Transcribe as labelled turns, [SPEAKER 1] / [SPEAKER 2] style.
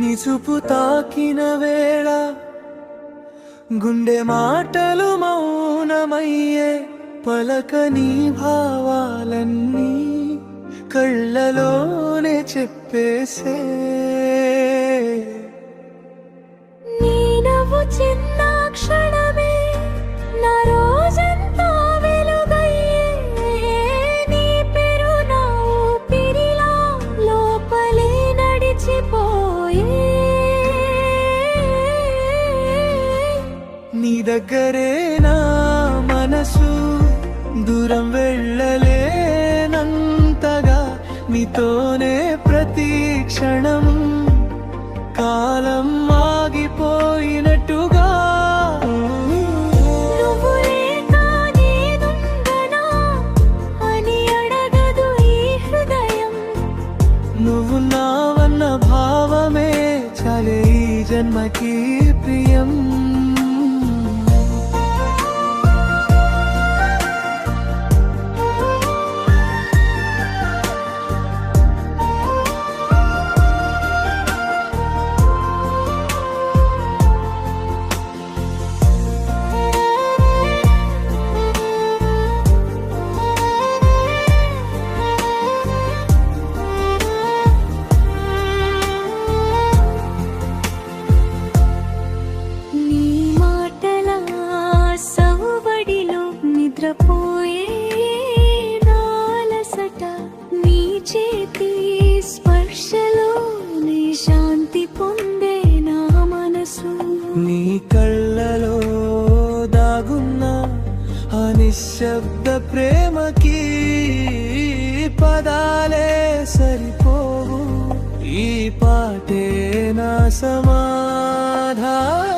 [SPEAKER 1] నిసుపు తాకిన వేళ గుండె మాటలు మౌనమయ్యే, పలకని భావాలన్నీ కళ్ళలోనే చెప్పేసే.
[SPEAKER 2] నీ నవ్వు చిన్న క్షణమే నా రోజంతా వెలుగయ్యే, నీ పేరు నా ఊపిరిలా లోపలే నడిచిపోయే.
[SPEAKER 1] నీ దగ్గరే నా మనసు దూరం వెళ్ళలేనంతగా, నీతోనే ప్రతి క్షణం కాలం ఆగిపోయినట్టుగా.
[SPEAKER 2] నువ్వు లేక నేనుండనా అని అడగదు ఈ హృదయం.
[SPEAKER 1] నువ్వు నావన్న భావమే చాలే ఈ జన్మకి ప్రియం.
[SPEAKER 2] నిద్రపోయే నాలసట, నీ చేతి స్పర్శలో నీ శాంతి పొందే నా మనసు.
[SPEAKER 1] నీ కళ్ళలో దాగున్న ఆ నిశ్శబ్ద ప్రేమకి పదాలే సరిపోవు, ఈ పాటే నా సమాధానం.